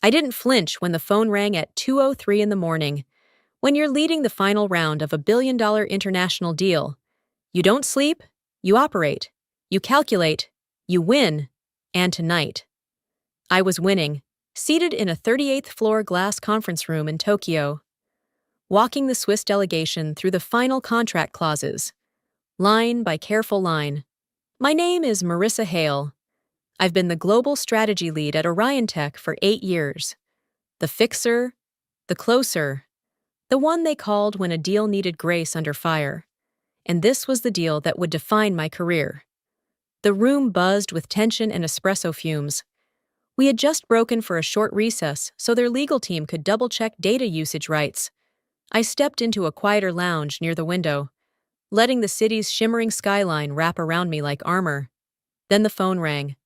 I didn't flinch when the phone rang at 2:03 in the morning. When you're leading the final round of a billion-dollar international deal, you don't sleep, you operate, you calculate, you win, and tonight. I was winning, seated in a 38th floor glass conference room in Tokyo, walking the Swiss delegation through the final contract clauses, line by careful line. My name is Marissa Hale. I've been the global strategy lead at Orion Tech for 8 years. The fixer, the closer, the one they called when a deal needed grace under fire. And this was the deal that would define my career. The room buzzed with tension and espresso fumes. We had just broken for a short recess so their legal team could double-check data usage rights. I stepped into a quieter lounge near the window, letting the city's shimmering skyline wrap around me like armor. Then the phone rang.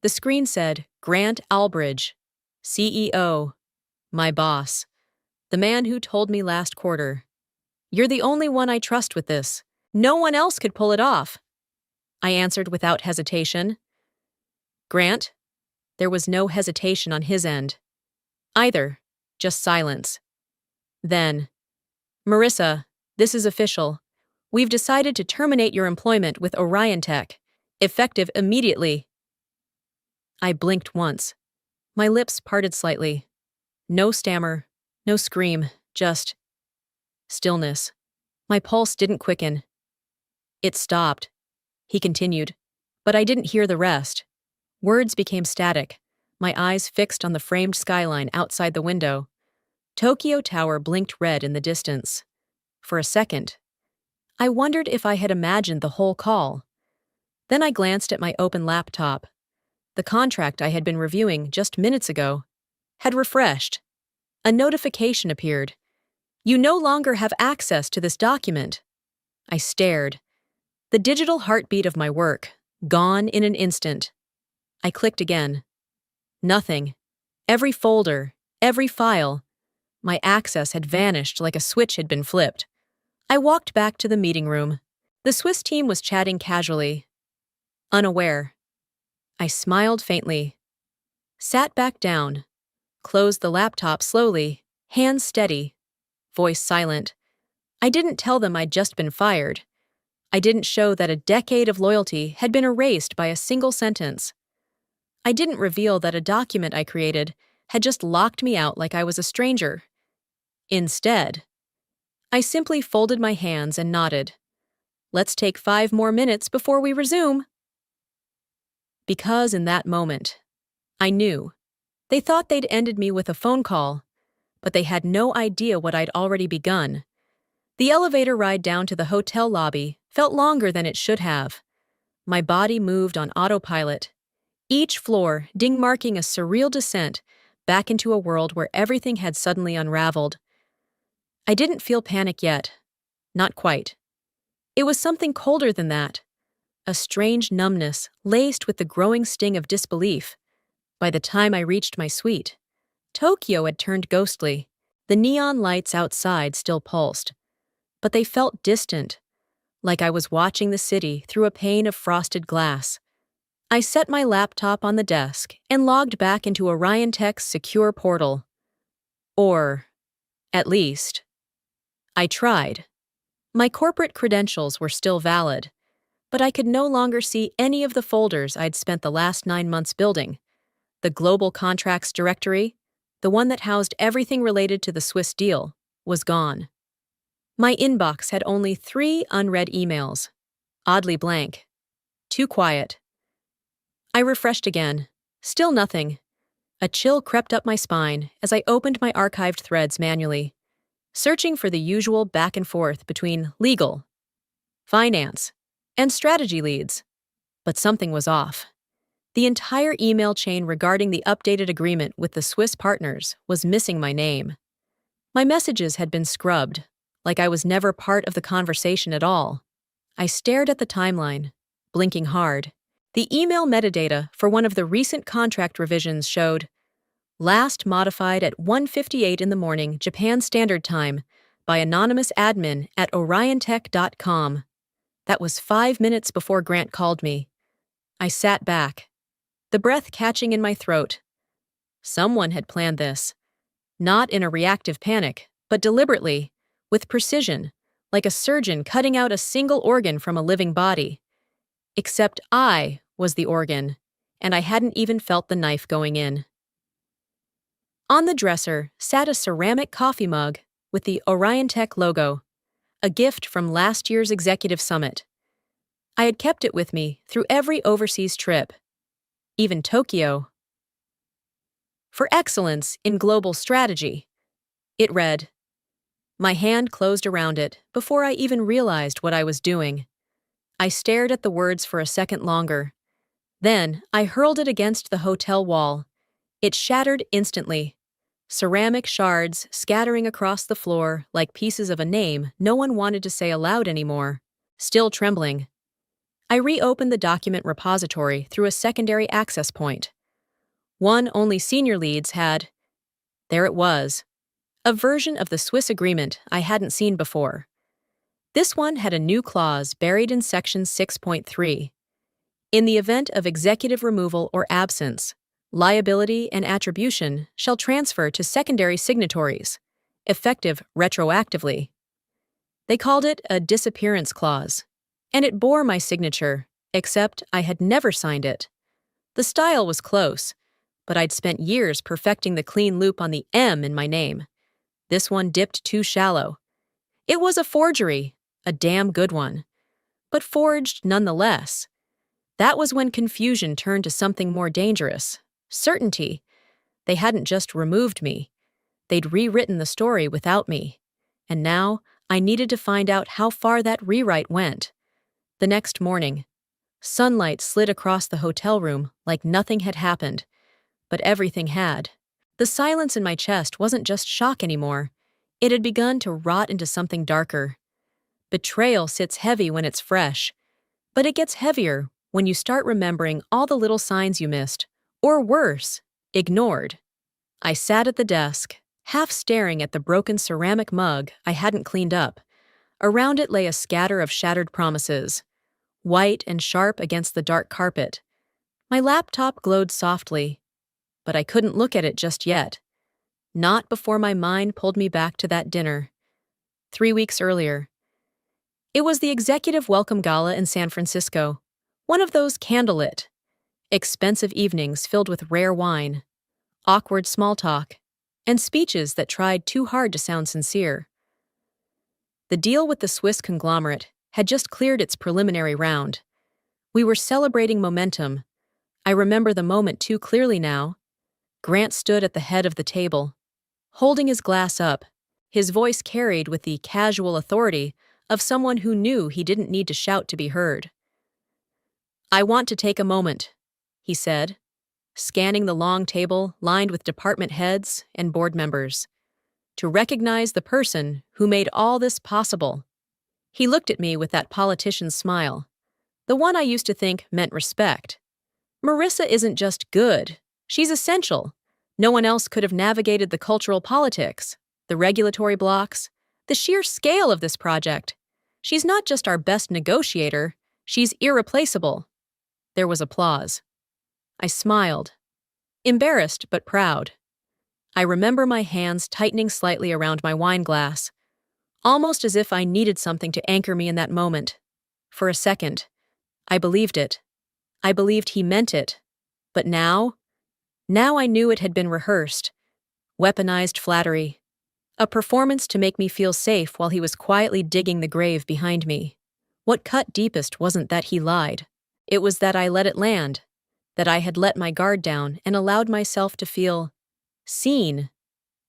The screen said, Grant Albridge, CEO, my boss, the man who told me last quarter, "You're the only one I trust with this. No one else could pull it off." I answered without hesitation. Grant? There was no hesitation on his end. Either, just silence. Then, Marissa, this is official. We've decided to terminate your employment with Orion Tech, effective immediately. I blinked once. My lips parted slightly. No stammer, no scream, just stillness. My pulse didn't quicken. It stopped. He continued, but I didn't hear the rest. Words became static, my eyes fixed on the framed skyline outside the window. Tokyo Tower blinked red in the distance. For a second, I wondered if I had imagined the whole call. Then I glanced at my open laptop. The contract I had been reviewing just minutes ago had refreshed. A notification appeared. You no longer have access to this document. I stared. The digital heartbeat of my work, gone in an instant. I clicked again. Nothing. Every folder, every file. My access had vanished like a switch had been flipped. I walked back to the meeting room. The Swiss team was chatting casually. Unaware. I smiled faintly. Sat back down. Closed the laptop slowly, hands steady, voice silent. I didn't tell them I'd just been fired. I didn't show that a decade of loyalty had been erased by a single sentence. I didn't reveal that a document I created had just locked me out like I was a stranger. Instead, I simply folded my hands and nodded. Let's take 5 more minutes before we resume. Because in that moment, I knew. They thought they'd ended me with a phone call, but they had no idea what I'd already begun. The elevator ride down to the hotel lobby felt longer than it should have. My body moved on autopilot, each floor marking a surreal descent back into a world where everything had suddenly unraveled. I didn't feel panic yet. Not quite. It was something colder than that. A strange numbness laced with the growing sting of disbelief. By the time I reached my suite, Tokyo had turned ghostly. The neon lights outside still pulsed, but they felt distant, like I was watching the city through a pane of frosted glass. I set my laptop on the desk and logged back into Orion Tech's secure portal. Or, at least, I tried. My corporate credentials were still valid, but I could no longer see any of the folders I'd spent the last 9 months building. The Global Contracts Directory, the one that housed everything related to the Swiss deal, was gone. My inbox had only 3 unread emails. Oddly blank. Too quiet. I refreshed again. Still nothing. A chill crept up my spine as I opened my archived threads manually, searching for the usual back and forth between legal, finance, and strategy leads. But something was off. The entire email chain regarding the updated agreement with the Swiss partners was missing my name. My messages had been scrubbed, like I was never part of the conversation at all. I stared at the timeline, blinking hard. The email metadata for one of the recent contract revisions showed, last modified at 1:58 in the morning Japan Standard Time by anonymous admin at oriontech.com. That was 5 minutes before Grant called me. I sat back, the breath catching in my throat. Someone had planned this, not in a reactive panic, but deliberately, with precision, like a surgeon cutting out a single organ from a living body. Except I was the organ, and I hadn't even felt the knife going in. On the dresser sat a ceramic coffee mug with the Orion Tech logo, a gift from last year's executive summit. I had kept it with me through every overseas trip, even Tokyo. For excellence in global strategy, it read. My hand closed around it before I even realized what I was doing. I stared at the words for a second longer. Then I hurled it against the hotel wall. It shattered instantly, ceramic shards scattering across the floor like pieces of a name no one wanted to say aloud anymore. Still trembling, I reopened the document repository through a secondary access point. One only senior leads had. There it was, a version of the Swiss agreement I hadn't seen before. This one had a new clause buried in section 6.3. In the event of executive removal or absence, liability and attribution shall transfer to secondary signatories, effective retroactively. They called it a disappearance clause, and it bore my signature, except I had never signed it. The style was close, but I'd spent years perfecting the clean loop on the M in my name. This one dipped too shallow. It was a forgery, a damn good one, but forged nonetheless. That was when confusion turned to something more dangerous. Certainty. They hadn't just removed me. They'd rewritten the story without me. And now, I needed to find out how far that rewrite went. The next morning, sunlight slid across the hotel room like nothing had happened. But everything had. The silence in my chest wasn't just shock anymore. It had begun to rot into something darker. Betrayal sits heavy when it's fresh, but it gets heavier when you start remembering all the little signs you missed, or worse, ignored. I sat at the desk, half staring at the broken ceramic mug I hadn't cleaned up. Around it lay a scatter of shattered promises, white and sharp against the dark carpet. My laptop glowed softly, but I couldn't look at it just yet. Not before my mind pulled me back to that dinner. 3 weeks earlier. It was the executive welcome gala in San Francisco, one of those candlelit, expensive evenings filled with rare wine, awkward small talk, and speeches that tried too hard to sound sincere. The deal with the Swiss conglomerate had just cleared its preliminary round. We were celebrating momentum. I remember the moment too clearly now. Grant stood at the head of the table, holding his glass up, his voice carried with the casual authority of someone who knew he didn't need to shout to be heard. I want to take a moment, he said, scanning the long table lined with department heads and board members, to recognize the person who made all this possible. He looked at me with that politician's smile, the one I used to think meant respect. Marissa isn't just good, she's essential. No one else could have navigated the cultural politics, the regulatory blocks, the sheer scale of this project. She's not just our best negotiator, she's irreplaceable. There was applause. I smiled, embarrassed but proud. I remember my hands tightening slightly around my wine glass, almost as if I needed something to anchor me in that moment. For a second, I believed it. I believed he meant it. But now I knew it had been rehearsed. Weaponized flattery. A performance to make me feel safe while he was quietly digging the grave behind me. What cut deepest wasn't that he lied. It was that I let it land. That I had let my guard down and allowed myself to feel seen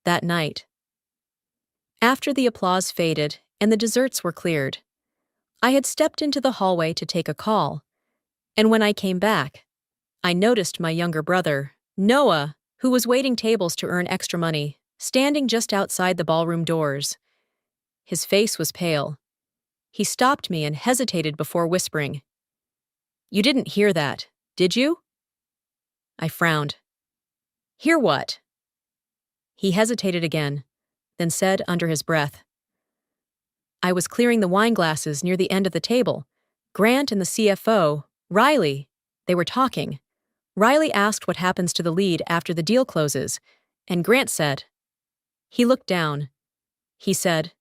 that night. After the applause faded and the desserts were cleared, I had stepped into the hallway to take a call. And when I came back, I noticed my younger brother, Noah, who was waiting tables to earn extra money, standing just outside the ballroom doors. His face was pale. He stopped me and hesitated before whispering, "You didn't hear that, did you?" I frowned. "Hear what?" He hesitated again, then said under his breath, "I was clearing the wine glasses near the end of the table. Grant and the CFO, Riley, they were talking. Riley asked what happens to the lead after the deal closes, and Grant said. He looked down. He said,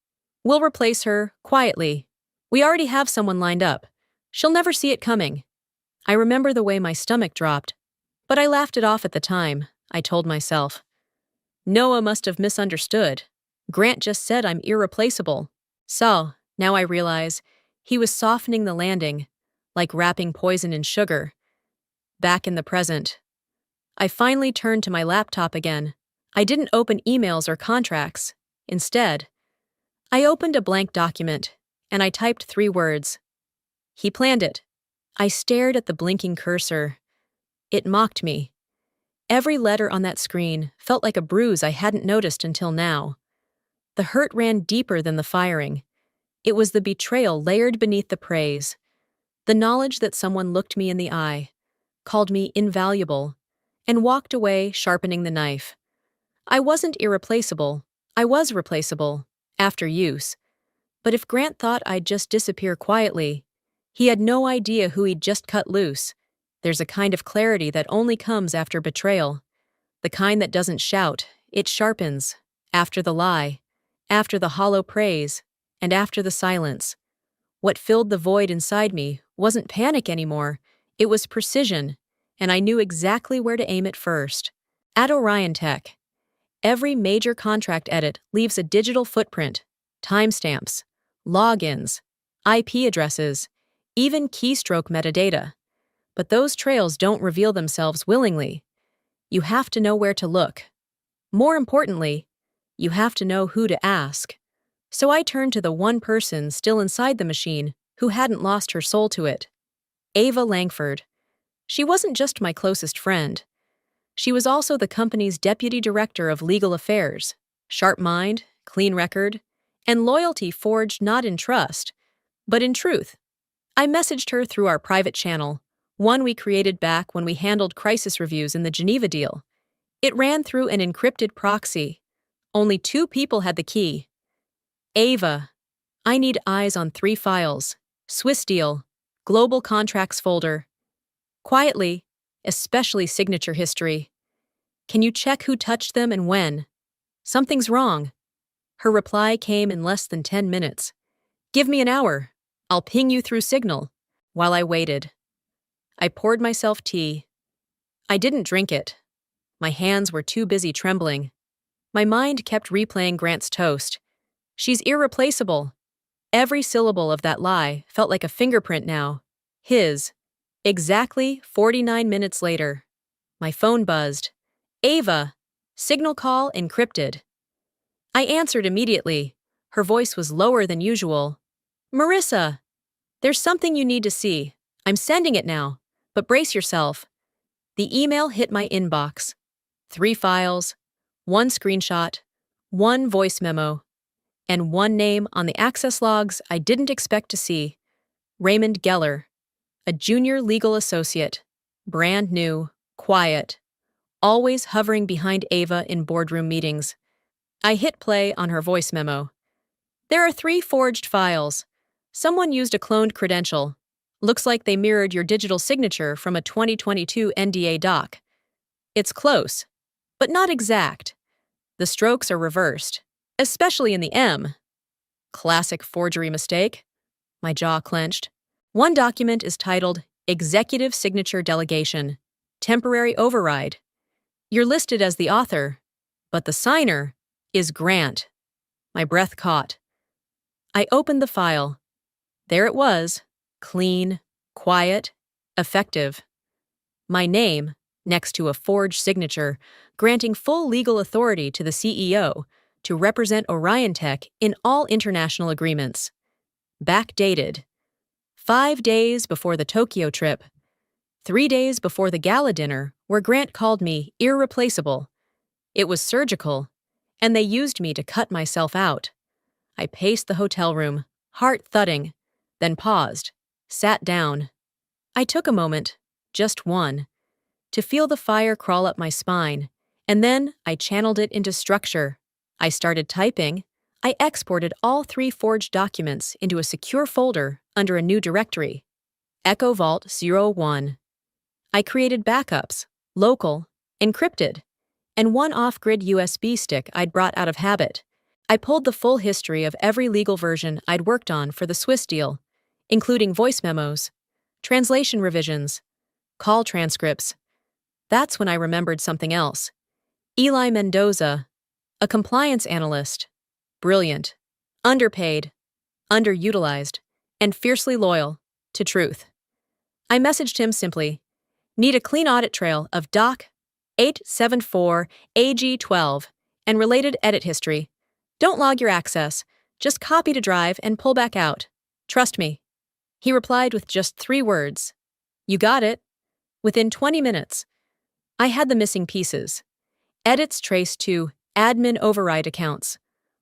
"We'll replace her, quietly. We already have someone lined up. She'll never see it coming." I remember the way my stomach dropped, but I laughed it off at the time, I told myself. Noah must have misunderstood. Grant just said I'm irreplaceable. So, now I realize, he was softening the landing, like wrapping poison in sugar. Back in the present. I finally turned to my laptop again. I didn't open emails or contracts. Instead, I opened a blank document, and I typed 3 words. He planned it. I stared at the blinking cursor. It mocked me. Every letter on that screen felt like a bruise I hadn't noticed until now. The hurt ran deeper than the firing. It was the betrayal layered beneath the praise. The knowledge that someone looked me in the eye, called me invaluable, and walked away sharpening the knife. I wasn't irreplaceable. I was replaceable, after use. But if Grant thought I'd just disappear quietly, he had no idea who he'd just cut loose. There's a kind of clarity that only comes after betrayal. The kind that doesn't shout, it sharpens. After the lie, after the hollow praise, and after the silence. What filled the void inside me wasn't panic anymore, it was precision, and I knew exactly where to aim it first. At Orion Tech, every major contract edit leaves a digital footprint, timestamps, logins, IP addresses, even keystroke metadata. But those trails don't reveal themselves willingly. You have to know where to look. More importantly, you have to know who to ask. So I turned to the one person still inside the machine who hadn't lost her soul to it. Ava Langford. She wasn't just my closest friend. She was also the company's deputy director of legal affairs. Sharp mind, clean record, and loyalty forged not in trust, but in truth. I messaged her through our private channel, one we created back when we handled crisis reviews in the Geneva deal. It ran through an encrypted proxy. Only 2 people had the key. Ava, I need eyes on 3 files. Swiss deal, global contracts folder. Quietly, especially signature history. Can you check who touched them and when? Something's wrong. Her reply came in less than 10 minutes. Give me an hour. I'll ping you through Signal. While I waited, I poured myself tea. I didn't drink it. My hands were too busy trembling. My mind kept replaying Grant's toast. She's irreplaceable. Every syllable of that lie felt like a fingerprint now. His. Exactly 49 minutes later. My phone buzzed. Ava. Signal call encrypted. I answered immediately. Her voice was lower than usual. Marissa, there's something you need to see. I'm sending it now, but brace yourself. The email hit my inbox. 3 files, 1 screenshot, 1 voice memo, and 1 name on the access logs I didn't expect to see. Raymond Geller, a junior legal associate, brand new, quiet, always hovering behind Ava in boardroom meetings. I hit play on her voice memo. There are 3 forged files. Someone used a cloned credential. Looks like they mirrored your digital signature from a 2022 NDA doc. It's close, but not exact. The strokes are reversed, especially in the M. Classic forgery mistake. My jaw clenched. One document is titled Executive Signature Delegation, Temporary Override. You're listed as the author, but the signer is Grant. My breath caught. I opened the file. There it was, clean, quiet, effective. My name, next to a forged signature, granting full legal authority to the CEO to represent Orion Tech in all international agreements. Backdated. 5 days before the Tokyo trip. 3 days before the gala dinner, where Grant called me irreplaceable. It was surgical, and they used me to cut myself out. I paced the hotel room, heart thudding, then paused, sat down. I took a moment, just one, to feel the fire crawl up my spine, and then I channeled it into structure. I started typing. I exported all 3 forged documents into a secure folder under a new directory. Echo Vault 01. I created backups, local, encrypted, and one off-grid USB stick I'd brought out of habit. I pulled the full history of every legal version I'd worked on for the Swiss deal, including voice memos, translation revisions, call transcripts. That's when I remembered something else. Eli Mendoza, a compliance analyst, brilliant, underpaid, underutilized, and fiercely loyal to truth. I messaged him simply, need a clean audit trail of Doc 874 AG12 and related edit history. Don't log your access, just copy to drive and pull back out. Trust me. He replied with just 3 words. You got it. Within 20 minutes, I had the missing pieces. Edits traced to admin override accounts,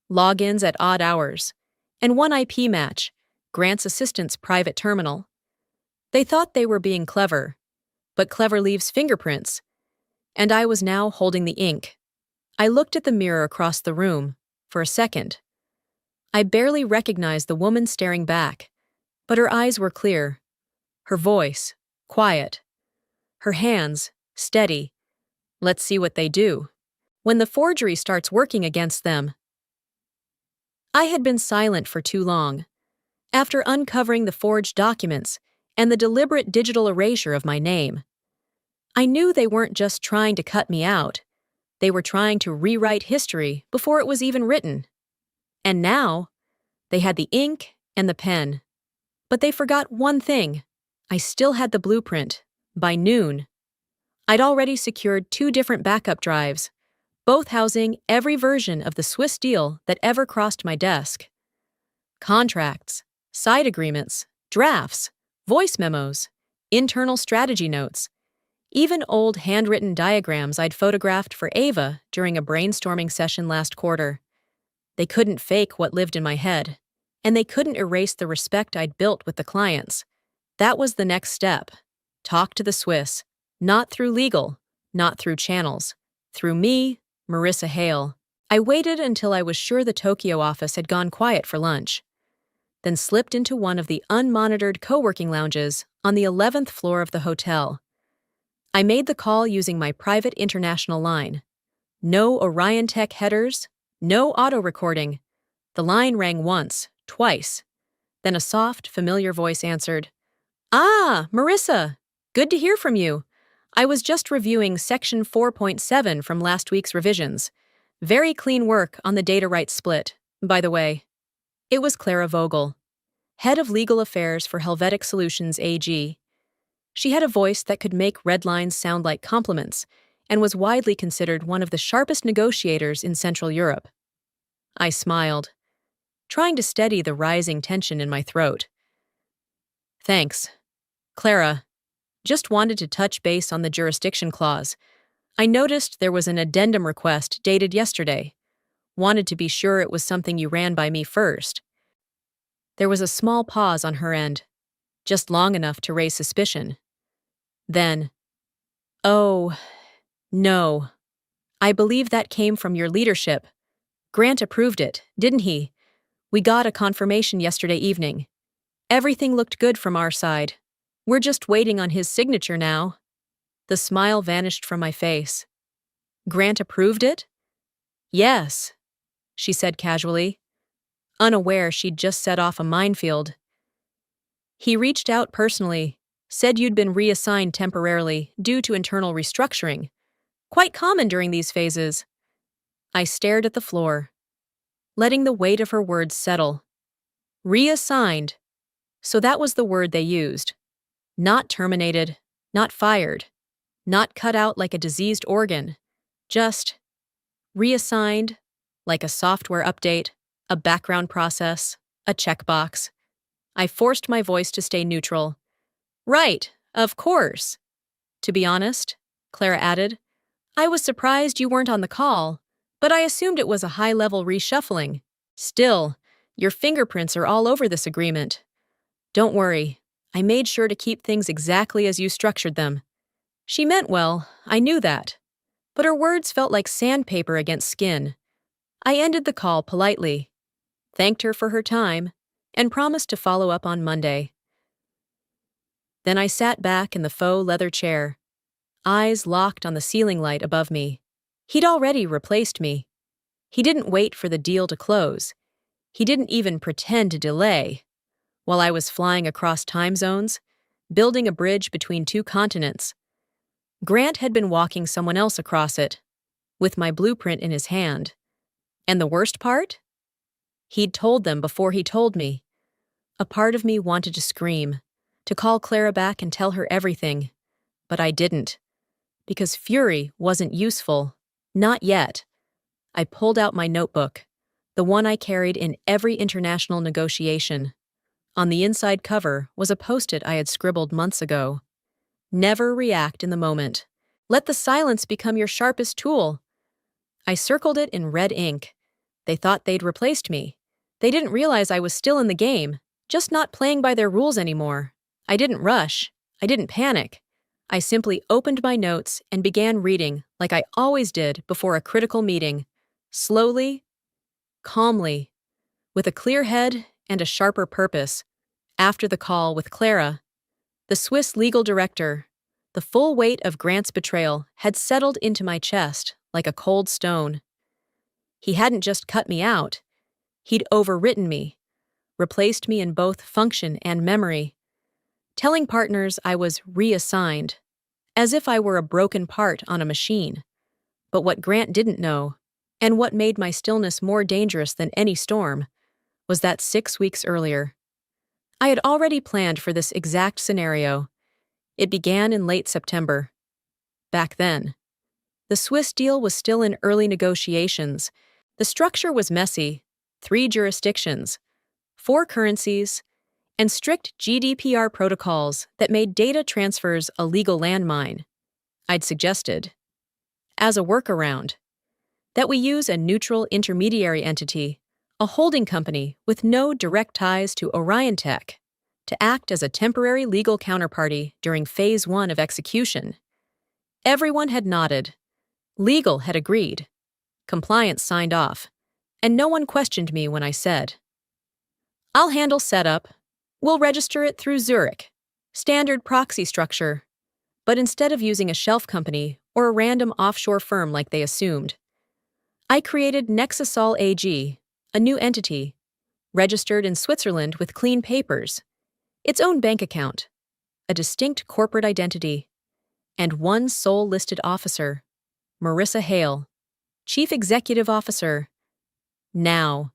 logins at odd hours, and one IP match, Grant's assistant's private terminal. They thought they were being clever, but clever leaves fingerprints, and I was now holding the ink. I looked at the mirror across the room for a second. I barely recognized the woman staring back, but her eyes were clear, her voice quiet, her hands steady. Let's see what they do. When the forgery starts working against them. I had been silent for too long. After uncovering the forged documents and the deliberate digital erasure of my name, I knew they weren't just trying to cut me out. They were trying to rewrite history before it was even written. And now, they had the ink and the pen. But they forgot one thing. I still had the blueprint. By noon, I'd already secured 2 different backup drives, both housing every version of the Swiss deal that ever crossed my desk. Contracts, side agreements, drafts, voice memos, internal strategy notes, even old handwritten diagrams I'd photographed for Ava during a brainstorming session last quarter. They couldn't fake what lived in my head, and they couldn't erase the respect I'd built with the clients. That was the next step. Talk to the Swiss, not through legal, not through channels, through me, Marissa Hale. I waited until I was sure the Tokyo office had gone quiet for lunch, then slipped into one of the unmonitored co-working lounges on the 11th floor of the hotel. I made the call using my private international line. No Orion Tech headers, no auto-recording. The line rang once, twice. Then a soft, familiar voice answered. Ah, Marissa! Good to hear from you. I was just reviewing Section 4.7 from last week's revisions. Very clean work on the data rights split, by the way. It was Clara Vogel, head of legal affairs for Helvetic Solutions AG. She had a voice that could make red lines sound like compliments and was widely considered one of the sharpest negotiators in Central Europe. I smiled, trying to steady the rising tension in my throat. Thanks, Clara. Just wanted to touch base on the jurisdiction clause. I noticed there was an addendum request dated yesterday. Wanted to be sure it was something you ran by me first. There was a small pause on her end, just long enough to raise suspicion. Then, oh, no. I believe that came from your leadership. Grant approved it, didn't he? We got a confirmation yesterday evening. Everything looked good from our side. We're just waiting on his signature now. The smile vanished from my face. Grant approved it? Yes, she said casually, unaware she'd just set off a minefield. He reached out personally, said you'd been reassigned temporarily due to internal restructuring. Quite common during these phases. I stared at the floor, letting the weight of her words settle. Reassigned. So that was the word they used. Not terminated, not fired, not cut out like a diseased organ. Just reassigned, like a software update, a background process, a checkbox. I forced my voice to stay neutral. Right, of course. To be honest, Clara added, I was surprised you weren't on the call, but I assumed it was a high-level reshuffling. Still, your fingerprints are all over this agreement. Don't worry, I made sure to keep things exactly as you structured them. She meant well, I knew that. But her words felt like sandpaper against skin. I ended the call politely, thanked her for her time, and promised to follow up on Monday. Then I sat back in the faux leather chair, eyes locked on the ceiling light above me. He'd already replaced me. He didn't wait for the deal to close. He didn't even pretend to delay. While I was flying across time zones, building a bridge between two continents, Grant had been walking someone else across it, with my blueprint in his hand. And the worst part? He'd told them before he told me. A part of me wanted to scream, to call Clara back and tell her everything, but I didn't. Because fury wasn't useful. Not yet. I pulled out my notebook, the one I carried in every international negotiation. On the inside cover was a post-it I had scribbled months ago. Never react in the moment. Let the silence become your sharpest tool. I circled it in red ink. They thought they'd replaced me. They didn't realize I was still in the game, just not playing by their rules anymore. I didn't rush. I didn't panic. I simply opened my notes and began reading like I always did before a critical meeting. Slowly, calmly, with a clear head and a sharper purpose. After the call with Clara, the Swiss legal director, the full weight of Grant's betrayal had settled into my chest like a cold stone. He hadn't just cut me out. He'd overwritten me, replaced me in both function and memory, telling partners I was reassigned, as if I were a broken part on a machine. But what Grant didn't know, and what made my stillness more dangerous than any storm, was that 6 weeks earlier, I had already planned for this exact scenario. It began in late September. Back then, the Swiss deal was still in early negotiations. The structure was messy: 3 jurisdictions, 4 currencies, and strict GDPR protocols that made data transfers a legal landmine. I'd suggested, as a workaround, that we use a neutral intermediary entity, a holding company with no direct ties to Orion Tech, to act as a temporary legal counterparty during Phase 1 of execution. Everyone had nodded. Legal had agreed. Compliance signed off. And no one questioned me when I said, "I'll handle setup. We'll register it through Zurich. Standard proxy structure." But instead of using a shelf company or a random offshore firm like they assumed, I created Nexasol AG, a new entity, registered in Switzerland with clean papers, its own bank account, a distinct corporate identity, and one sole listed officer, Marissa Hale, Chief Executive Officer. Now,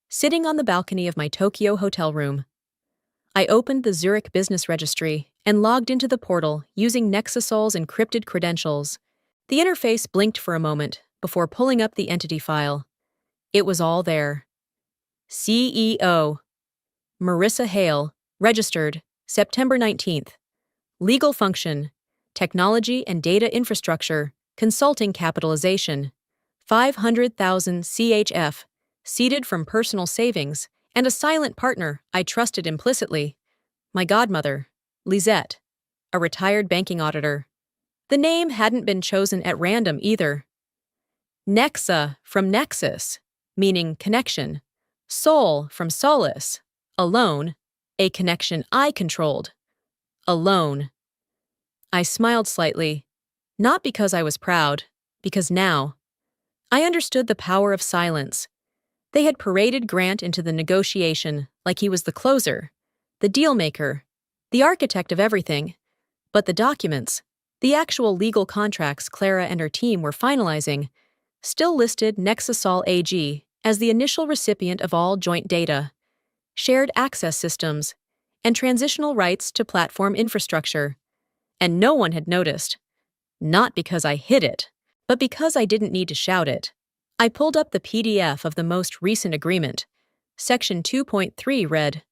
sitting on the balcony of my Tokyo hotel room, I opened the Zurich Business Registry and logged into the portal using Nexasol's encrypted credentials. The interface blinked for a moment before pulling up the entity file. It was all there. CEO Marissa Hale, registered September 19th. Legal function: technology and data infrastructure, consulting capitalization, 500,000 CHF, seeded from personal savings, and a silent partner I trusted implicitly, my godmother, Lisette, a retired banking auditor. The name hadn't been chosen at random either. Nexa from Nexus, meaning connection. Sol from Solace, alone, a connection I controlled. Alone. I smiled slightly, not because I was proud, because now I understood the power of silence. They had paraded Grant into the negotiation like he was the closer, the deal maker, the architect of everything. But the documents, the actual legal contracts Clara and her team were finalizing, still listed Nexasol AG as the initial recipient of all joint data, shared access systems, and transitional rights to platform infrastructure. And no one had noticed. Not because I hid it, but because I didn't need to shout it. I pulled up the PDF of the most recent agreement. Section 2.3 read,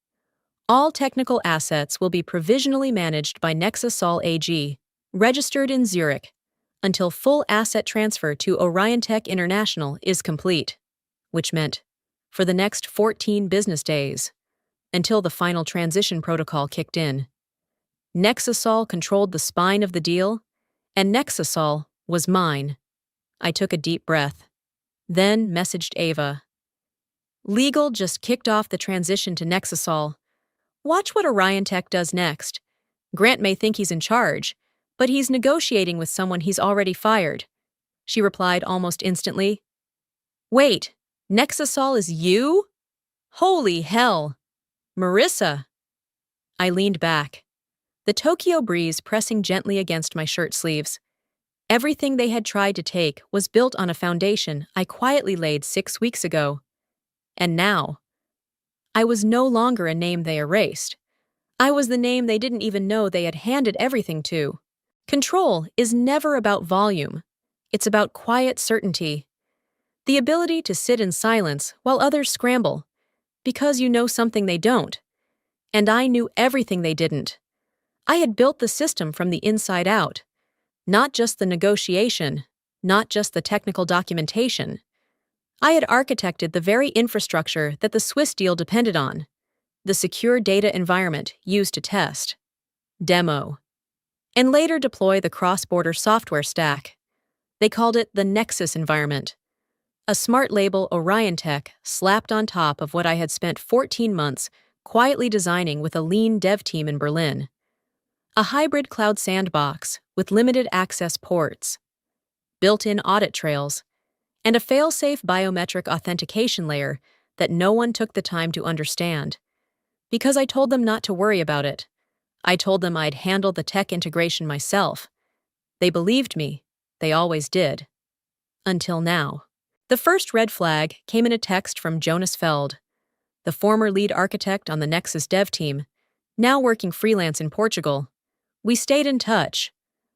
"All technical assets will be provisionally managed by Nexasol AG, registered in Zurich, until full asset transfer to Orion Tech International is complete," which meant for the next 14 business days, until the final transition protocol kicked in. Nexasol controlled the spine of the deal, and Nexasol was mine. I took a deep breath, then messaged Ava. "Legal just kicked off the transition to Nexasol. Watch what Orion Tech does next. Grant may think he's in charge, but he's negotiating with someone he's already fired. She replied almost instantly. Wait, Nexusol is you? Holy hell! Marissa! I leaned back, the Tokyo breeze pressing gently against my shirt sleeves. Everything they had tried to take was built on a foundation I quietly laid 6 weeks ago. And now, I was no longer a name they erased. I was the name they didn't even know they had handed everything to. Control is never about volume. It's about quiet certainty. The ability to sit in silence while others scramble, because you know something they don't. And I knew everything they didn't. I had built the system from the inside out. Not just the negotiation, not just the technical documentation. I had architected the very infrastructure that the Swiss deal depended on, the secure data environment used to test, demo, and later deploy the cross-border software stack. They called it the Nexus environment, a smart label Orion Tech slapped on top of what I had spent 14 months quietly designing with a lean dev team in Berlin. A hybrid cloud sandbox with limited access ports, built-in audit trails, and a fail-safe biometric authentication layer that no one took the time to understand. Because I told them not to worry about it. I told them I'd handle the tech integration myself. They believed me. They always did. Until now. The first red flag came in a text from Jonas Feld, the former lead architect on the Nexus dev team, now working freelance in Portugal. We stayed in touch,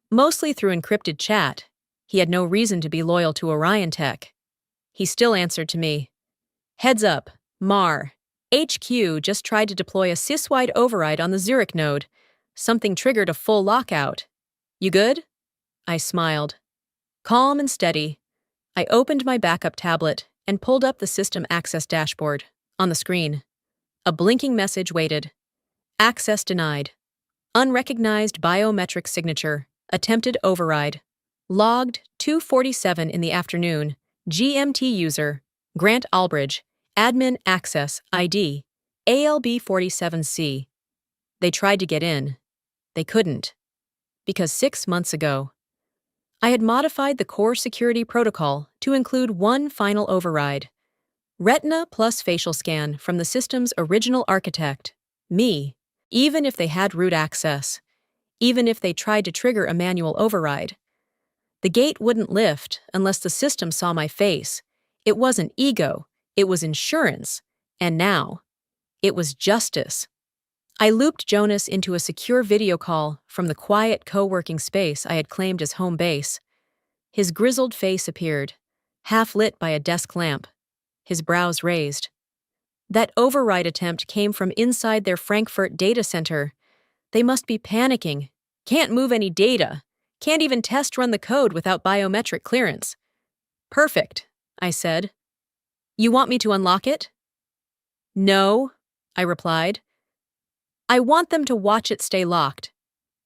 mostly through encrypted chat. He had no reason to be loyal to Orion Tech. He still answered to me. Heads up, Mar. HQ just tried to deploy a sys-wide override on the Zurich node. Something triggered a full lockout. You good? I smiled. Calm and steady. I opened my backup tablet and pulled up the system access dashboard. On the screen, a blinking message waited. Access denied. Unrecognized biometric signature. Attempted override. Logged 2:47 in the afternoon. GMT user. Grant Albridge. Admin access ID. ALB47C. They tried to get in. They couldn't. Because 6 months ago, I had modified the core security protocol to include one final override. Retina plus facial scan from the system's original architect, me, even if they had root access, even if they tried to trigger a manual override. The gate wouldn't lift unless the system saw my face. It wasn't ego, it was insurance. And now, it was justice. I looped Jonas into a secure video call from the quiet co-working space I had claimed as home base. His grizzled face appeared, half lit by a desk lamp, his brows raised. That override attempt came from inside their Frankfurt data center. They must be panicking. Can't move any data. Can't even test run the code without biometric clearance. Perfect, I said. You want me to unlock it? No, I replied. I want them to watch it stay locked,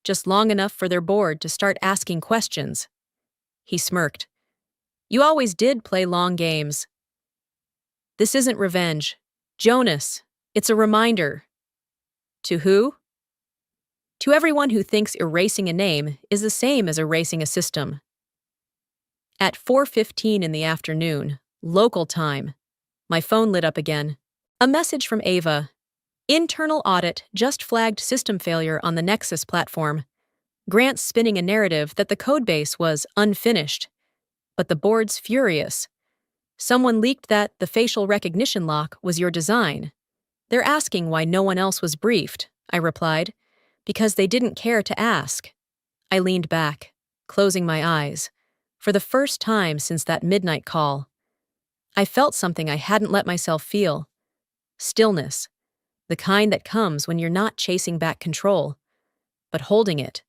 just long enough for their board to start asking questions. He smirked. You always did play long games. This isn't revenge. Jonas, it's a reminder. To who? To everyone who thinks erasing a name is the same as erasing a system. At 4:15 in the afternoon, local time, my phone lit up again. A message from Ava. Internal audit just flagged system failure on the Nexus platform. Grant's spinning a narrative that the codebase was unfinished. But the board's furious. Someone leaked that the facial recognition lock was your design. They're asking why no one else was briefed, I replied, because they didn't care to ask. I leaned back, closing my eyes, for the first time since that midnight call. I felt something I hadn't let myself feel. Stillness. The kind that comes when you're not chasing back control, but holding it.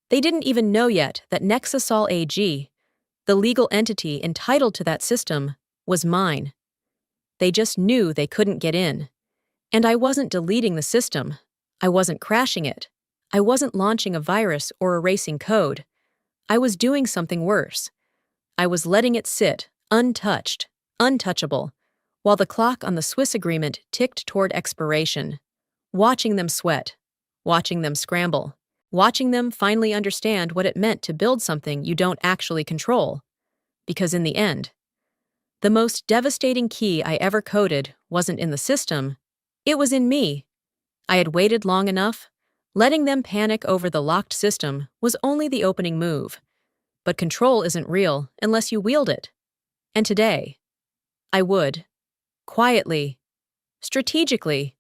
They didn't even know yet that Nexusol AG, the legal entity entitled to that system, was mine. They just knew they couldn't get in. And I wasn't deleting the system. I wasn't crashing it. I wasn't launching a virus or erasing code. I was doing something worse. I was letting it sit, untouched, untouchable, while the clock on the Swiss agreement ticked toward expiration, watching them sweat, watching them scramble, watching them finally understand what it meant to build something you don't actually control. Because in the end, the most devastating key I ever coded wasn't in the system, it was in me. I had waited long enough. Letting them panic over the locked system was only the opening move. But control isn't real unless you wield it. And today, I would. Quietly. Strategically.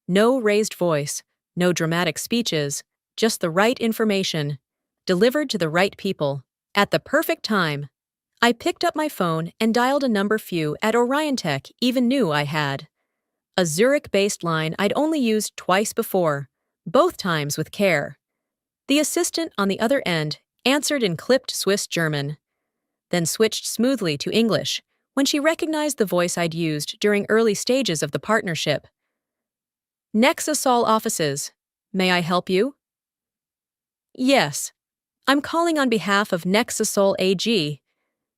No raised voice, no dramatic speeches, just the right information, delivered to the right people, at the perfect time. I picked up my phone and dialed a number few at Orion Tech even knew I had. A Zurich-based line I'd only used twice before, both times with care. The assistant on the other end answered in clipped Swiss German, then switched smoothly to English when she recognized the voice I'd used during early stages of the partnership. Nexasol offices. May I help you? Yes. I'm calling on behalf of Nexasol AG.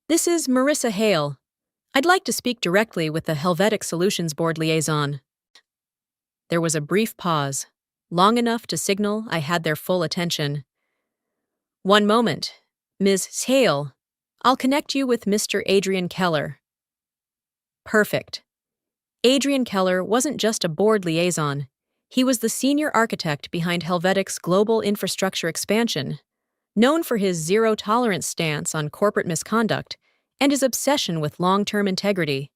This is Marissa Hale. I'd like to speak directly with the Helvetic Solutions Board liaison. There was a brief pause, long enough to signal I had their full attention. One moment, Ms. Hale. I'll connect you with Mr. Adrian Keller. Perfect. Adrian Keller wasn't just a board liaison. He was the senior architect behind Helvetic's global infrastructure expansion, known for his zero-tolerance stance on corporate misconduct and his obsession with long-term integrity.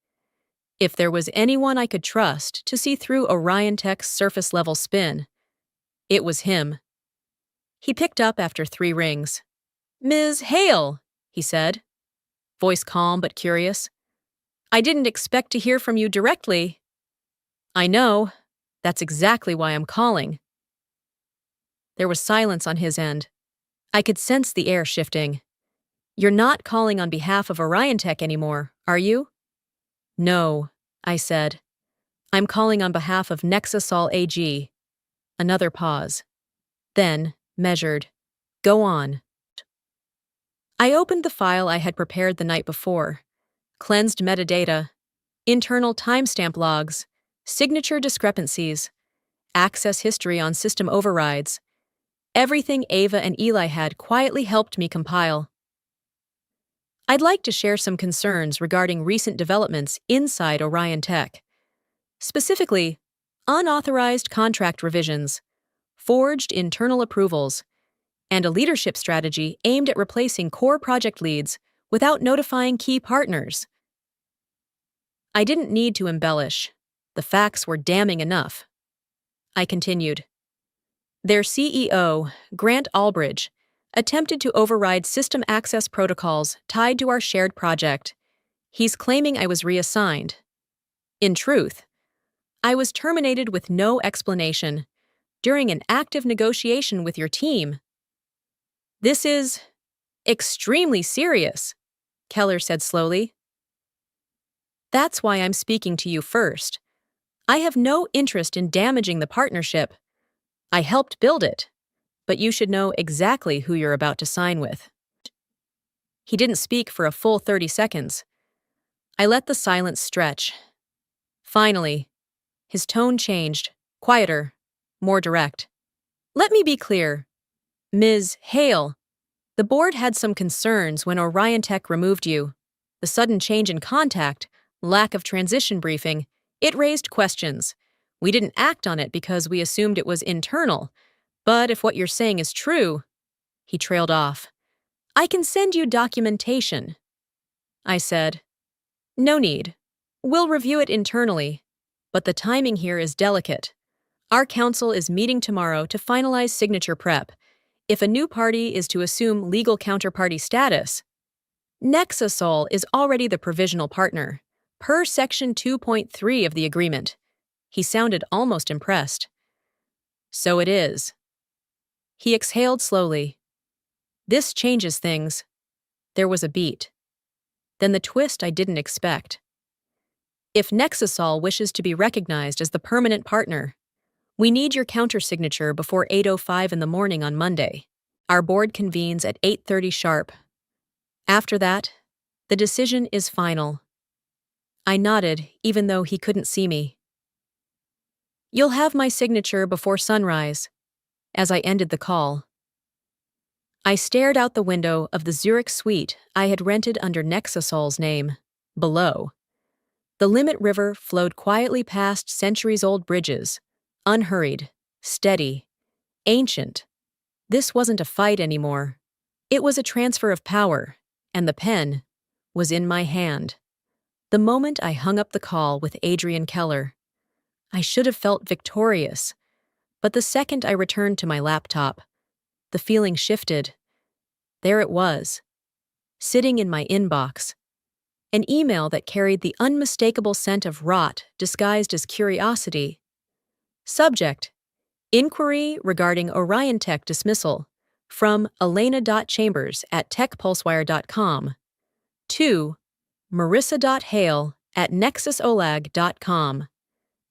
If there was anyone I could trust to see through Orion Tech's surface-level spin, it was him. He picked up after 3 rings. Ms. Hale, he said, voice calm but curious. I didn't expect to hear from you directly. I know. That's exactly why I'm calling. There was silence on his end. I could sense the air shifting. You're not calling on behalf of Orion Tech anymore, are you? No, I said. I'm calling on behalf of Nexasol AG. Another pause. Then, measured. Go on. I opened the file I had prepared the night before. Cleansed metadata, internal timestamp logs, signature discrepancies, access history on system overrides. Everything Ava and Eli had quietly helped me compile. I'd like to share some concerns regarding recent developments inside Orion Tech. Specifically, unauthorized contract revisions, forged internal approvals, and a leadership strategy aimed at replacing core project leads without notifying key partners. I didn't need to embellish. The facts were damning enough. I continued. Their CEO, Grant Albridge, attempted to override system access protocols tied to our shared project. He's claiming I was reassigned. In truth, I was terminated with no explanation during an active negotiation with your team. This is extremely serious, Keller said slowly. That's why I'm speaking to you first. I have no interest in damaging the partnership. I helped build it, but you should know exactly who you're about to sign with. He didn't speak for a full 30 seconds. I let the silence stretch. Finally, his tone changed, quieter, more direct. Let me be clear. Ms. Hale, the board had some concerns when Orion Tech removed you. The sudden change in contact, lack of transition briefing, it raised questions. We didn't act on it because we assumed it was internal. But if what you're saying is true, he trailed off. I can send you documentation. I said, no need. We'll review it internally. But the timing here is delicate. Our council is meeting tomorrow to finalize signature prep. If a new party is to assume legal counterparty status, Nexasol is already the provisional partner, per Section 2.3 of the agreement. He sounded almost impressed. So it is. He exhaled slowly. This changes things. There was a beat. Then the twist I didn't expect. If Nexasol wishes to be recognized as the permanent partner, we need your countersignature before 8:05 in the morning on Monday. Our board convenes at 8:30 sharp. After that, the decision is final. I nodded, even though he couldn't see me. You'll have my signature before sunrise. as I ended the call. I stared out the window of the Zurich suite I had rented under Nexasol's name. Below, the Limit River flowed quietly past centuries-old bridges, unhurried, steady, ancient. This wasn't a fight anymore. It was a transfer of power, and the pen was in my hand. The moment I hung up the call with Adrian Keller, I should have felt victorious, but the second I returned to my laptop, the feeling shifted. There it was, sitting in my inbox, an email that carried the unmistakable scent of rot disguised as curiosity. Subject: Inquiry regarding Orion Tech dismissal from elena.chambers@techpulsewire.com to marissa.hale@nexusolag.com.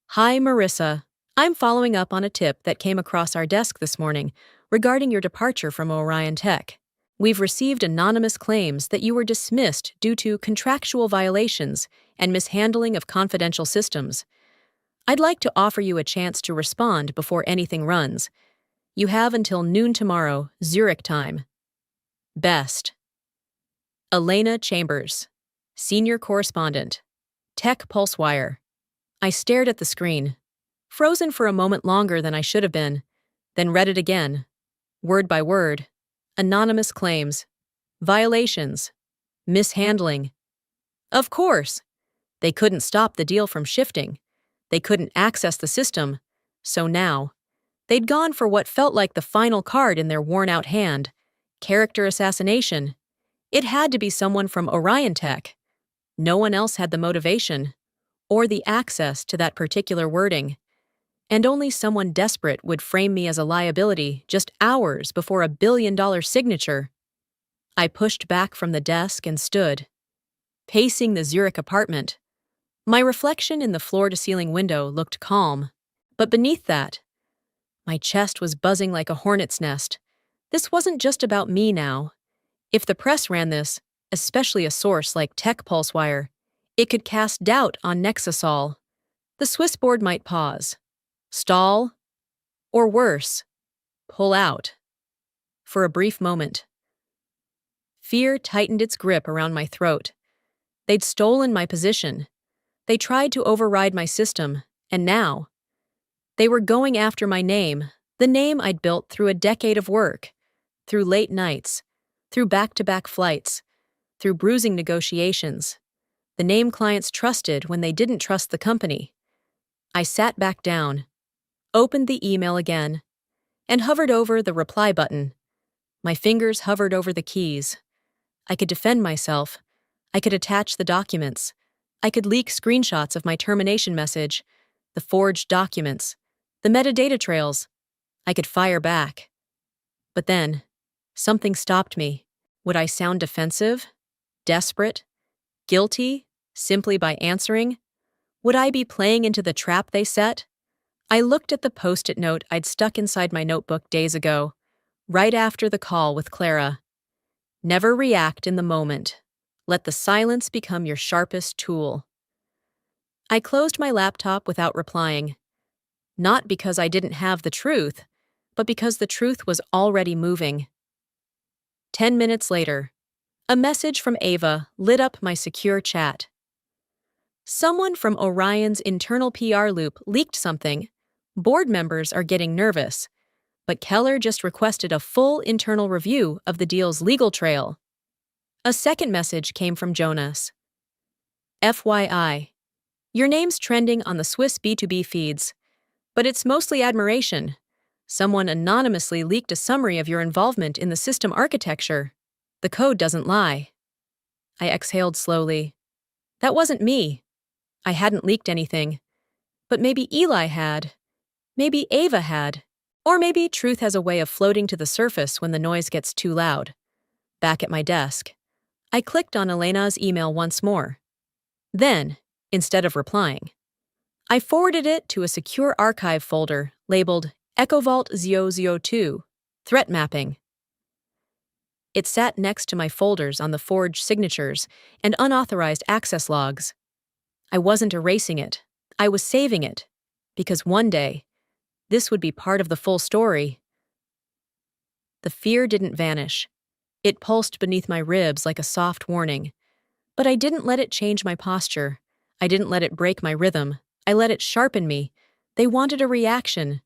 Hi, Marissa. I'm following up on a tip that came across our desk this morning regarding your departure from Orion Tech. We've received anonymous claims that you were dismissed due to contractual violations and mishandling of confidential systems. I'd like to offer you a chance to respond before anything runs. You have until noon tomorrow, Zurich time. Best. Elena Chambers, Senior Correspondent, Tech Pulsewire. I stared at the screen, frozen for a moment longer than I should have been, then read it again, word by word. Anonymous claims, violations, mishandling. Of course, they couldn't stop the deal from shifting. They couldn't access the system, so now, they'd gone for what felt like the final card in their worn-out hand, character assassination. It had to be someone from Orion Tech. No one else had the motivation, or the access to that particular wording, and only someone desperate would frame me as a liability just hours before $1 billion signature. I pushed back from the desk and stood, pacing the Zurich apartment. My reflection in the floor-to-ceiling window looked calm, but beneath that, my chest was buzzing like a hornet's nest. This wasn't just about me now. If the press ran this, especially a source like Tech Pulsewire, it could cast doubt on Nexasol. The Swiss board might pause, stall, or worse, pull out. For a brief moment, fear tightened its grip around my throat. They'd stolen my position. They tried to override my system, and now, they were going after my name, the name I'd built through a decade of work, through late nights, through back-to-back flights, through bruising negotiations, the name clients trusted when they didn't trust the company. I sat back down, opened the email again, and hovered over the reply button. My fingers hovered over the keys. I could defend myself. I could attach the documents. I could leak screenshots of my termination message, the forged documents, the metadata trails. I could fire back. But then, something stopped me. Would I sound defensive? Desperate? Guilty? Simply by answering? Would I be playing into the trap they set? I looked at the post-it note I'd stuck inside my notebook days ago, right after the call with Clara. Never react in the moment. Let the silence become your sharpest tool. I closed my laptop without replying. Not because I didn't have the truth, but because the truth was already moving. 10 minutes later, a message from Ava lit up my secure chat. Someone from Orion's internal PR loop leaked something. Board members are getting nervous, but Keller just requested a full internal review of the deal's legal trail. A second message came from Jonas. FYI, your name's trending on the Swiss B2B feeds, but it's mostly admiration. Someone anonymously leaked a summary of your involvement in the system architecture. The code doesn't lie. I exhaled slowly. That wasn't me. I hadn't leaked anything. But maybe Eli had. Maybe Ava had. Or maybe truth has a way of floating to the surface when the noise gets too loud. Back at my desk, I clicked on Elena's email once more. Then, instead of replying, I forwarded it to a secure archive folder labeled EchoVault 002, Threat Mapping. It sat next to my folders on the forged signatures and unauthorized access logs. I wasn't erasing it. I was saving it, because one day, this would be part of the full story, The fear didn't vanish. It pulsed beneath my ribs like a soft warning. But I didn't let it change my posture. I didn't let it break my rhythm. I let it sharpen me. They wanted a reaction.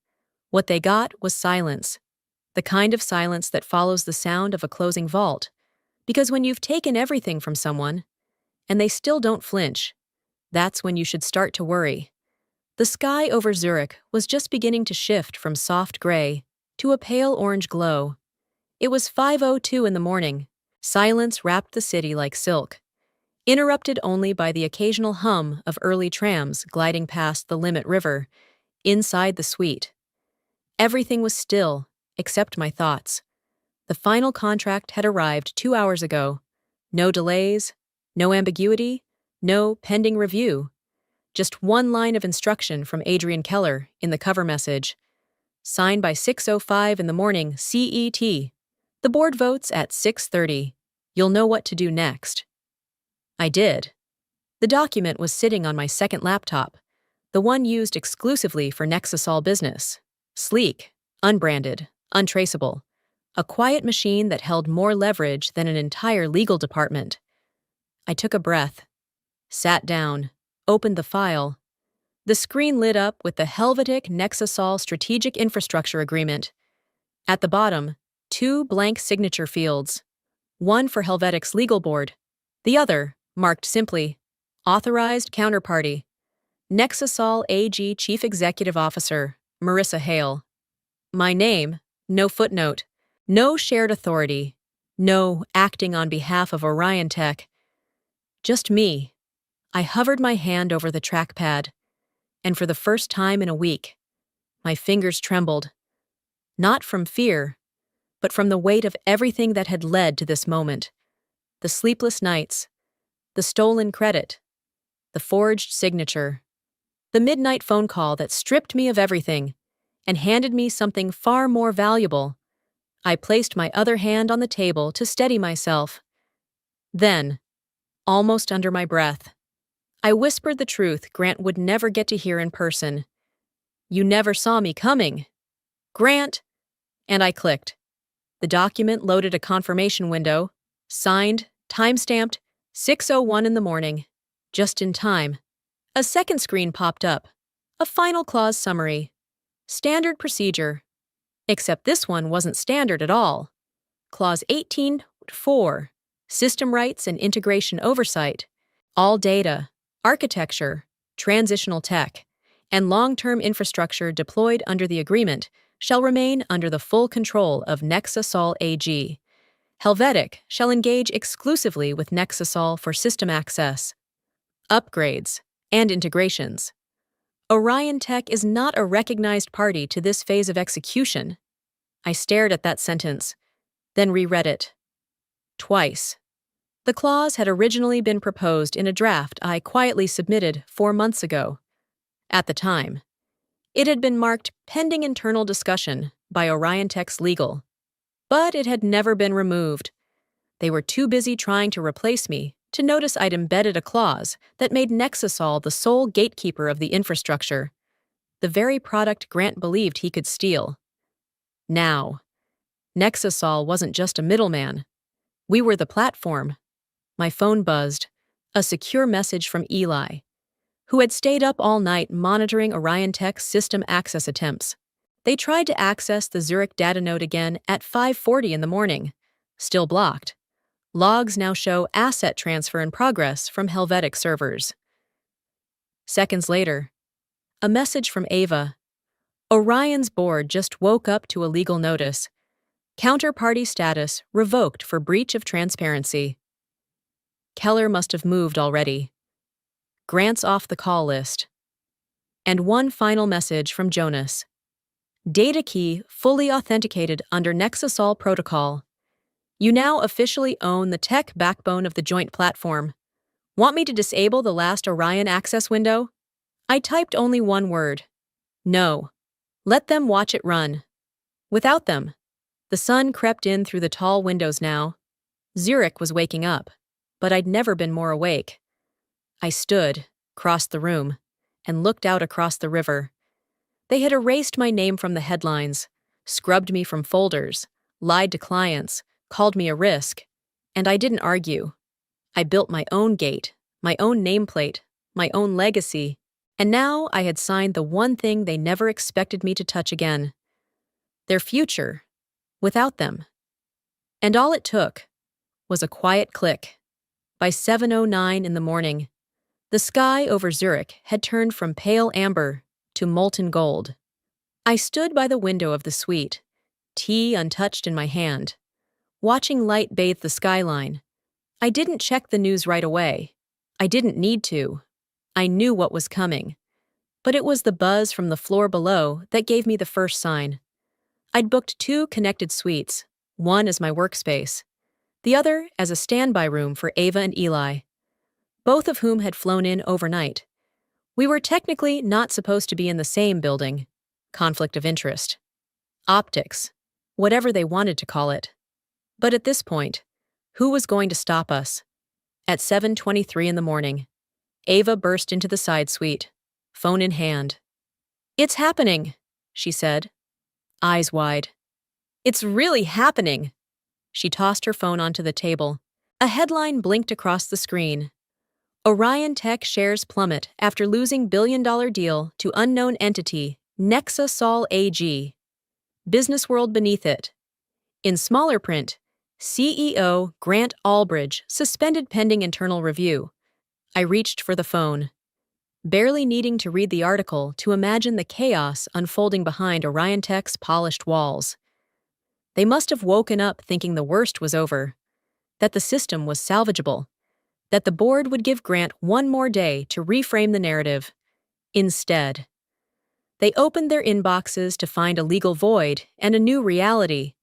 What they got was silence. The kind of silence that follows the sound of a closing vault. Because when you've taken everything from someone, and they still don't flinch, that's when you should start to worry. The sky over Zurich was just beginning to shift from soft gray to a pale orange glow. It was 5:02 in the morning. Silence wrapped the city like silk, interrupted only by the occasional hum of early trams gliding past the Limit River. Inside the suite, everything was still, except my thoughts. The final contract had arrived 2 hours ago. No delays, no ambiguity, no pending review. Just one line of instruction from Adrian Keller in the cover message. Signed by 6:05 in the morning CET. The board votes at 6:30. You'll know what to do next. I did. The document was sitting on my second laptop, the one used exclusively for Nexusol business. Sleek, unbranded, untraceable. A quiet machine that held more leverage than an entire legal department. I took a breath, sat down, opened the file. The screen lit up with the Helvetic Nexusol Strategic Infrastructure Agreement. At the bottom, 2 blank signature fields. One for Helvetic's legal board, the other, marked simply, Authorized Counterparty. Nexusol AG Chief Executive Officer, Marissa Hale. My name, no footnote, no shared authority, no acting on behalf of Orion Tech. Just me. I hovered my hand over the trackpad, and for the first time in a week, my fingers trembled. Not from fear, but from the weight of everything that had led to this moment. The sleepless nights, the stolen credit, the forged signature, the midnight phone call that stripped me of everything and handed me something far more valuable. I placed my other hand on the table to steady myself. Then, almost under my breath, I whispered the truth Grant would never get to hear in person. You never saw me coming. Grant! And I clicked. The document loaded a confirmation window, signed, time-stamped, 6:01 in the morning. Just in time. A second screen popped up. A final clause summary. Standard procedure. Except this one wasn't standard at all. Clause 18.4. System rights and integration oversight. All data, architecture, transitional tech, and long-term infrastructure deployed under the agreement shall remain under the full control of Nexusol AG. Helvetic shall engage exclusively with Nexusol for system access, upgrades, and integrations. Orion Tech is not a recognized party to this phase of execution. I stared at that sentence, then reread it. Twice. The clause had originally been proposed in a draft I quietly submitted 4 months ago. At the time, it had been marked pending internal discussion by Orion Tech's legal, but it had never been removed. They were too busy trying to replace me to notice I'd embedded a clause that made Nexusol the sole gatekeeper of the infrastructure, the very product Grant believed he could steal. Now, Nexusol wasn't just a middleman. We were the platform. My phone buzzed, a secure message from Eli, who had stayed up all night monitoring Orion Tech's system access attempts. They tried to access the Zurich data node again at 5:40 in the morning, still blocked. Logs now show asset transfer in progress from Helvetic servers. Seconds later, a message from Ava. Orion's board just woke up to a legal notice. Counterparty status revoked for breach of transparency. Keller must have moved already. Grant's off the call list. And one final message from Jonas. Data key fully authenticated under Nexusol protocol. You now officially own the tech backbone of the joint platform. Want me to disable the last Orion access window? I typed only one word. No. Let them watch it run. Without them, the sun crept in through the tall windows now. Zurich was waking up, but I'd never been more awake. I stood, crossed the room, and looked out across the river. They had erased my name from the headlines, scrubbed me from folders, lied to clients, called me a risk, and I didn't argue. I built my own gate, my own nameplate, my own legacy, and now I had signed the one thing they never expected me to touch again: their future, without them. And all it took was a quiet click. By 7:09 in the morning, the sky over Zurich had turned from pale amber to molten gold. I stood by the window of the suite, tea untouched in my hand, watching light bathe the skyline. I didn't check the news right away. I didn't need to. I knew what was coming. But it was the buzz from the floor below that gave me the first sign. I'd booked 2 connected suites, one as my workspace, the other as a standby room for Ava and Eli, both of whom had flown in overnight. We were technically not supposed to be in the same building. Conflict of interest. Optics. Whatever they wanted to call it. But at this point, who was going to stop us? At 7:23 in the morning, Ava burst into the side suite, phone in hand. "It's happening," she said, eyes wide. "It's really happening." She tossed her phone onto the table. A headline blinked across the screen. Orion Tech shares plummet after losing billion-dollar deal to unknown entity Nexasol AG. Business world beneath it. In smaller print, CEO Grant Albridge suspended pending internal review. I reached for the phone, barely needing to read the article to imagine the chaos unfolding behind Orion Tech's polished walls. They must have woken up thinking the worst was over, that the system was salvageable, that the board would give Grant one more day to reframe the narrative. Instead, they opened their inboxes to find a legal void and a new reality.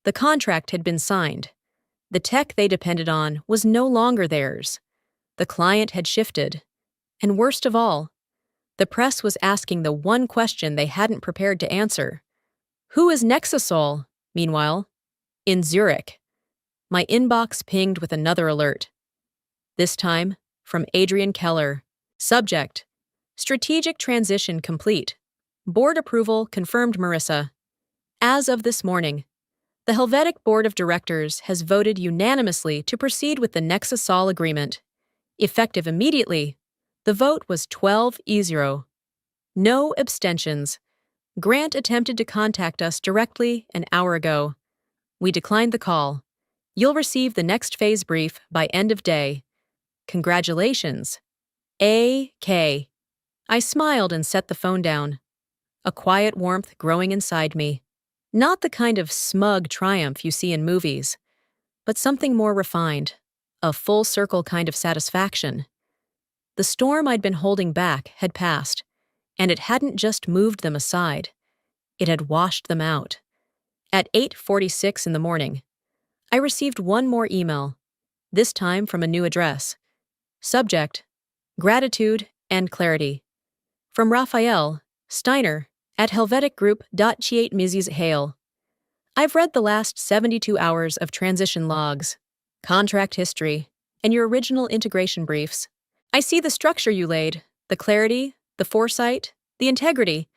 The contract had been signed. The tech they depended on was no longer theirs. The client had shifted. And worst of all, the press was asking the one question they hadn't prepared to answer. Who is Nexasol, meanwhile? In Zurich. My inbox pinged with another alert. This time, from Adrian Keller. Subject: Strategic transition complete. Board approval confirmed, Marissa. As of this morning, the Helvetic Board of Directors has voted unanimously to proceed with the Nexasol agreement. Effective immediately, the vote was 12-0. No abstentions. Grant attempted to contact us directly an hour ago. We declined the call. You'll receive the next phase brief by end of day. Congratulations. A.K. I smiled and set the phone down, a quiet warmth growing inside me. Not the kind of smug triumph you see in movies, but something more refined, a full-circle kind of satisfaction. The storm I'd been holding back had passed, and it hadn't just moved them aside. It had washed them out. At 8:46 in the morning, I received one more email, this time from a new address. Subject: Gratitude and Clarity. From Raphael Steiner at helveticgroup.ch Hail. I've read the last 72 hours of transition logs, contract history, and your original integration briefs. I see the structure you laid, the clarity, the foresight, the integrity.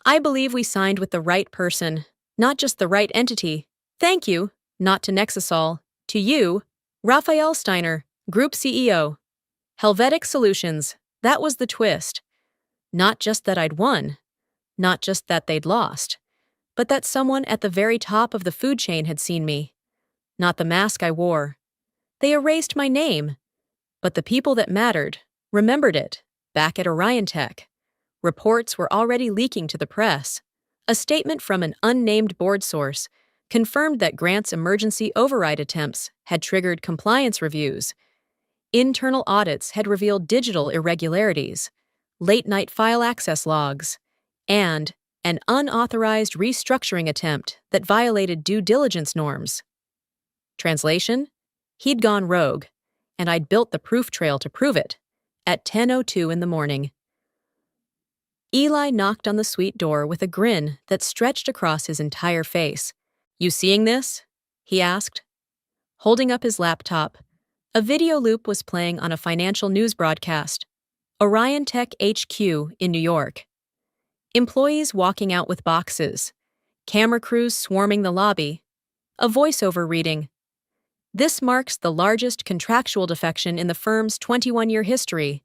I believe we signed with the right person, not just the right entity. Thank you, not to Nexasol, to you, Raphael Steiner, Group CEO. Helvetic Solutions, that was the twist. Not just that I'd won, not just that they'd lost, but that someone at the very top of the food chain had seen me. Not the mask I wore. They erased my name, but the people that mattered remembered it, back at Orion Tech. Reports were already leaking to the press. A statement from an unnamed board source confirmed that Grant's emergency override attempts had triggered compliance reviews. Internal audits had revealed digital irregularities, late-night file access logs, and an unauthorized restructuring attempt that violated due diligence norms. Translation? He'd gone rogue, and I'd built the proof trail to prove it, at 10:02 in the morning. Eli knocked on the suite door with a grin that stretched across his entire face. You seeing this? He asked. Holding up his laptop, a video loop was playing on a financial news broadcast. Orion Tech HQ in New York. Employees walking out with boxes, camera crews swarming the lobby, A voiceover reading. This marks the largest contractual defection in the firm's 21-year history,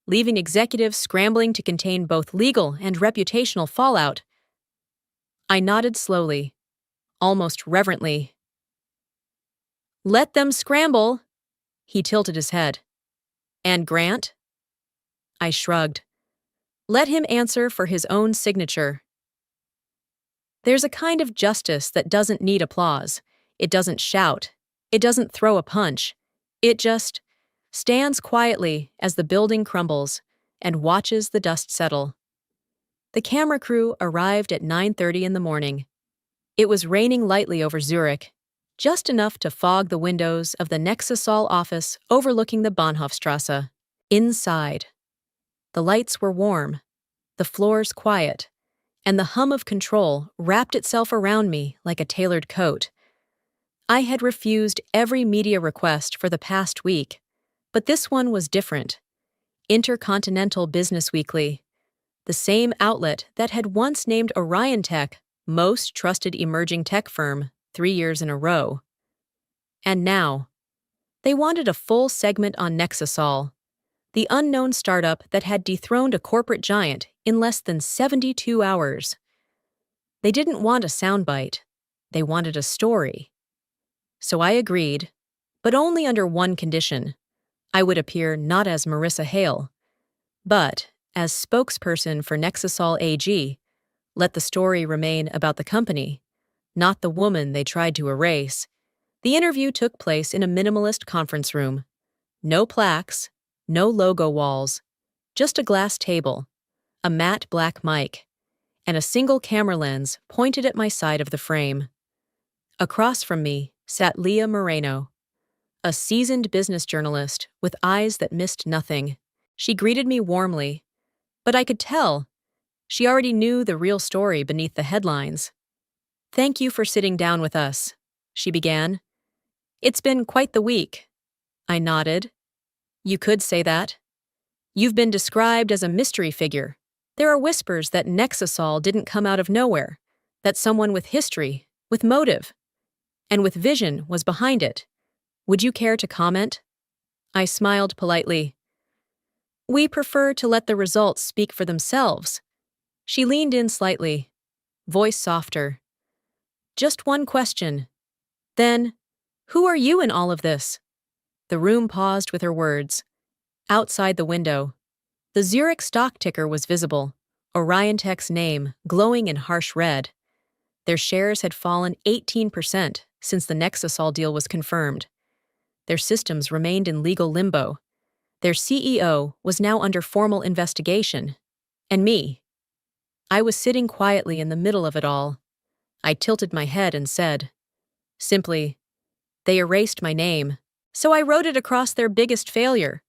leaving executives scrambling to contain both legal and reputational fallout. I nodded slowly, almost reverently. Let them scramble. He tilted his head. And Grant? I shrugged. Let him answer for his own signature. There's a kind of justice that doesn't need applause. It doesn't shout. It doesn't throw a punch. It just stands quietly as the building crumbles and watches the dust settle. The camera crew arrived at 9:30 in the morning. It was raining lightly over Zurich, just enough to fog the windows of the Nexusol office overlooking the Bahnhofstrasse. Inside, the lights were warm, the floors quiet, and the hum of control wrapped itself around me like a tailored coat. I had refused every media request for the past week, but this one was different. Intercontinental Business Weekly, the same outlet that had once named Orion Tech most trusted emerging tech firm 3 years in a row. And now, they wanted a full segment on Nexusol, the unknown startup that had dethroned a corporate giant in less than 72 hours. They didn't want a soundbite. They wanted a story. So I agreed, but only under one condition. I would appear not as Marissa Hale, but as spokesperson for Nexusol AG. Let the story remain about the company, not the woman they tried to erase. The interview took place in a minimalist conference room. No plaques, no logo walls, just a glass table, a matte black mic, and a single camera lens pointed at my side of the frame. Across from me sat Leah Moreno, a seasoned business journalist with eyes that missed nothing. She greeted me warmly, but I could tell she already knew the real story beneath the headlines. Thank you for sitting down with us, she began. It's been quite the week. I nodded. You could say that. You've been described as a mystery figure. There are whispers that Nexusol didn't come out of nowhere, that someone with history, with motive, and with vision was behind it. Would you care to comment? I smiled politely. We prefer to let the results speak for themselves. She leaned in slightly, voice softer. Just one question. Then, who are you in all of this? The room paused with her words. Outside the window, the Zurich stock ticker was visible, Orion Tech's name glowing in harsh red. Their shares had fallen 18% since the Nexusol deal was confirmed. Their systems remained in legal limbo. Their CEO was now under formal investigation. And me. I was sitting quietly in the middle of it all. I tilted my head and said, simply, they erased my name, so I wrote it across their biggest failure.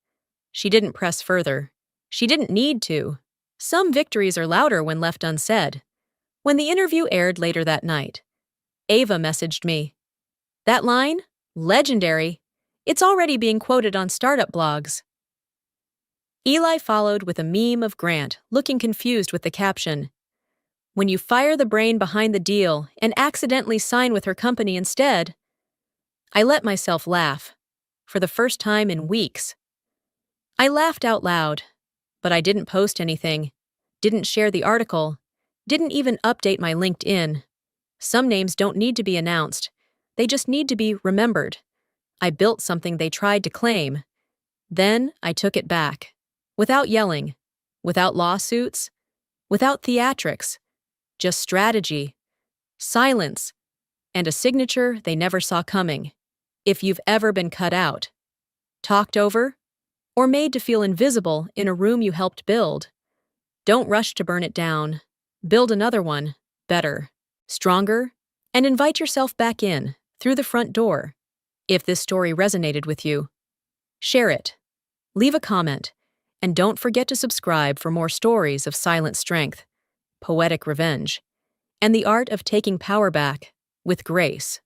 She didn't press further. She didn't need to. Some victories are louder when left unsaid. When the interview aired later that night, Ava messaged me. That line? Legendary. It's already being quoted on startup blogs. Eli followed with a meme of Grant looking confused with the caption, when you fire the brain behind the deal and accidentally sign with her company instead. I let myself laugh, for the first time in weeks. I laughed out loud, but I didn't post anything, didn't share the article, didn't even update my LinkedIn. Some names don't need to be announced, they just need to be remembered. I built something they tried to claim. Then I took it back. Without yelling, without lawsuits, without theatrics, just strategy, silence, and a signature they never saw coming. If you've ever been cut out, talked over, or made to feel invisible in a room you helped build, don't rush to burn it down. Build another one, better, stronger, and invite yourself back in, through the front door. If this story resonated with you, share it, leave a comment, and don't forget to subscribe for more stories of silent strength, poetic revenge, and the art of taking power back with grace.